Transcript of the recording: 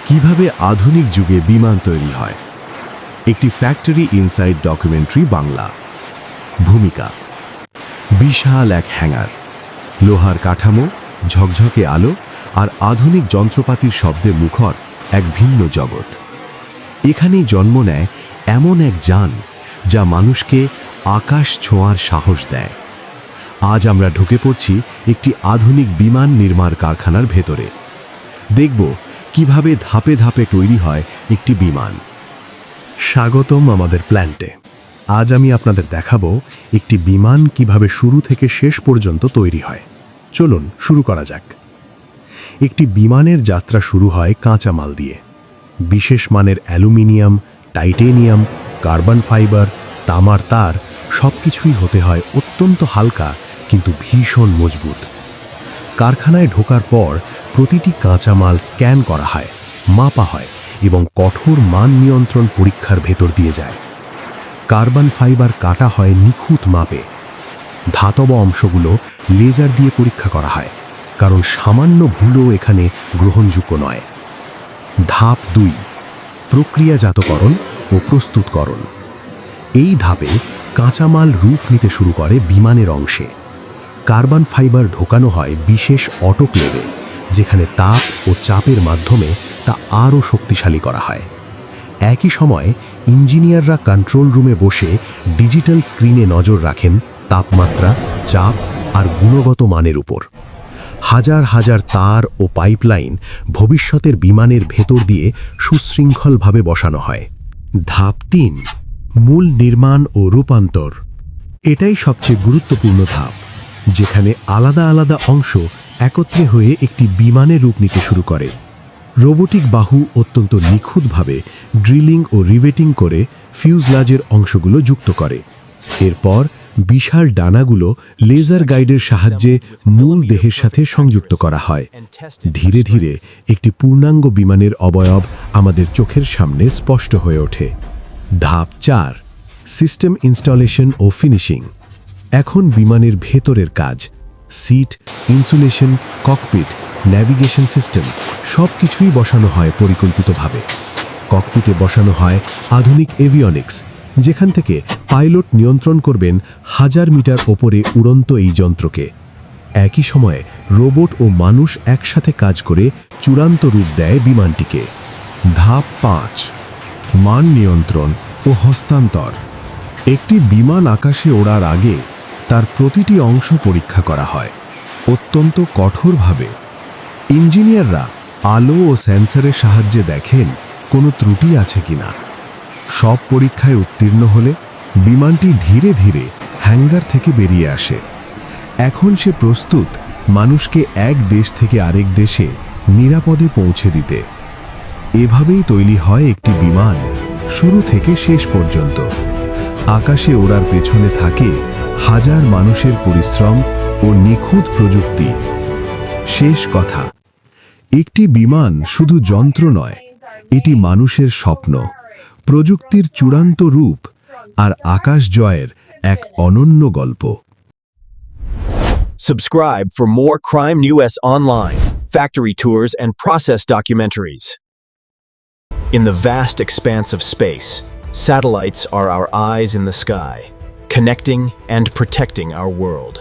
কিভাবে আধুনিক যুগে বিমান তৈরি হয়। একটি ফ্যাক্টরি ইনসাইড ডকুমেন্টারি বাংলা। ভূমিকা: বিশাল এক হ্যাঙ্গার, লোহার কাঠামো, ঝকঝকে আলো আর আধুনিক যন্ত্রপাতির শব্দে মুখর এক ভিন্ন জগৎ। এখানেই জন্ম নেয় এমন এক যান যা মানুষকে আকাশ ছোঁয়ার সাহস দেয়। আজ আমরা ঢুকে পড়ছি একটি আধুনিক বিমান নির্মাণ কারখানার ভেতরে। দেখব কিভাবে ধাপে ধাপে তৈরি হয় একটি বিমান। স্বাগতম আমাদের প্ল্যান্টে। আজ আমি আপনাদের দেখাবো একটি বিমান কিভাবে শুরু থেকে শেষ পর্যন্ত তৈরি হয়। চলুন শুরু করা যাক। একটি বিমানের যাত্রা শুরু হয় কাঁচামাল দিয়ে। বিশেষ মানের অ্যালুমিনিয়াম, টাইটেনিয়াম, কার্বন ফাইবার, তামার তার সবকিছুই হতে হয় অত্যন্ত হালকা কিন্তু ভীষণ মজবুত। কারখানায় ঢোকার পর প্রতিটি কাঁচামাল স্ক্যান করা হয়, মাপা হয় এবং কঠোর মান নিয়ন্ত্রণ পরীক্ষার ভেতর দিয়ে যায়। কার্বন ফাইবার কাটা হয় নিখুঁত মাপে। ধাতব অংশগুলো লেজার দিয়ে পরীক্ষা করা হয়, কারণ সামান্য ভুলও এখানে গ্রহণযোগ্য নয়। ধাপ 2: প্রক্রিয়াজাতকরণ ও প্রস্তুতকরণ। এই ধাপে কাঁচামাল রূপ নিতে শুরু করে বিমানের অংশে। কার্বন ফাইবার ঢোকানো হয় বিশেষ অটোক্লেভে, যেখানে তাপ ও চাপের মাধ্যমে তা আরও শক্তিশালী করা হয়। একই সময়ে ইঞ্জিনিয়াররা কন্ট্রোল রুমে বসে ডিজিটাল স্ক্রিনে নজর রাখেন তাপমাত্রা, চাপ আর গুণগত মানের উপর। হাজার হাজার তার ও পাইপলাইন ভবিষ্যতের বিমানের ভেতর দিয়ে সুশৃঙ্খলভাবে বসানো হয়। ধাপ 3: মূল নির্মাণ ও রূপান্তর। এটাই সবচেয়ে গুরুত্বপূর্ণ ধাপ, যেখানে আলাদা আলাদা অংশ একত্রে হয়ে একটি বিমানে রূপ নিতে শুরু করে। রোবোটিক বাহু অত্যন্ত নিখুঁতভাবে ড্রিলিং ও রিভেটিং করে ফিউজলাজের অংশগুলো যুক্ত করে। এরপর বিশাল ডানাগুলো লেজার গাইডের সাহায্যে মূল দেহের সাথে সংযুক্ত করা হয়। ধীরে ধীরে একটি পূর্ণাঙ্গ বিমানের অবয়ব আমাদের চোখের সামনে স্পষ্ট হয়ে ওঠে। ধাপ 4: সিস্টেম ইনস্টলেশন ও ফিনিশিং। এখন বিমানের ভেতরের কাজ। Seat, insulation, cockpit, navigation system সব কিছুই বসানো হয় পরিকল্পিতভাবে। ককপিটে বসানো হয় আধুনিক এভিয়নিক্স, যেখান থেকে পাইলট নিয়ন্ত্রণ করবেন 1000 মিটার ওপরে উড়ন্ত এই যন্ত্রকে। একই সময়ে রোবট ও মানুষ একসাথে কাজ করে চূড়ান্ত রূপ দেয় বিমানটিকে। ধাপ 5: মান নিয়ন্ত্রণ ও হস্তান্তর। একটি বিমান আকাশে ওড়ার আগে তার প্রতিটি অংশ পরীক্ষা করা হয় অত্যন্ত কঠোরভাবে। ইঞ্জিনিয়াররা আলো ও সেন্সরের সাহায্যে দেখেন কোনো ত্রুটি আছে কিনা। সব পরীক্ষায় উত্তীর্ণ হলে বিমানটি ধীরে ধীরে হ্যাঙ্গার থেকে বেরিয়ে আসে। এখন সে প্রস্তুত মানুষকে এক দেশ থেকে আরেক দেশে নিরাপদে পৌঁছে দিতে। এভাবেই তৈরি হয় একটি বিমান শুরু থেকে শেষ পর্যন্ত। আকাশে ওড়ার পেছনে থাকে হাজার মানুষের পরিশ্রম ও নিখুঁত প্রযুক্তি। শেষ কথা: একটি বিমান শুধু যন্ত্র নয়, এটি মানুষের স্বপ্ন, প্রযুক্তির চূড়ান্ত রূপ আর আকাশ জয়ের এক অনন্য গল্প। Subscribe for more Crime US Online, factory tours and process documentaries. In the vast expanse of space, satellites are our eyes in the sky, connecting and protecting our world.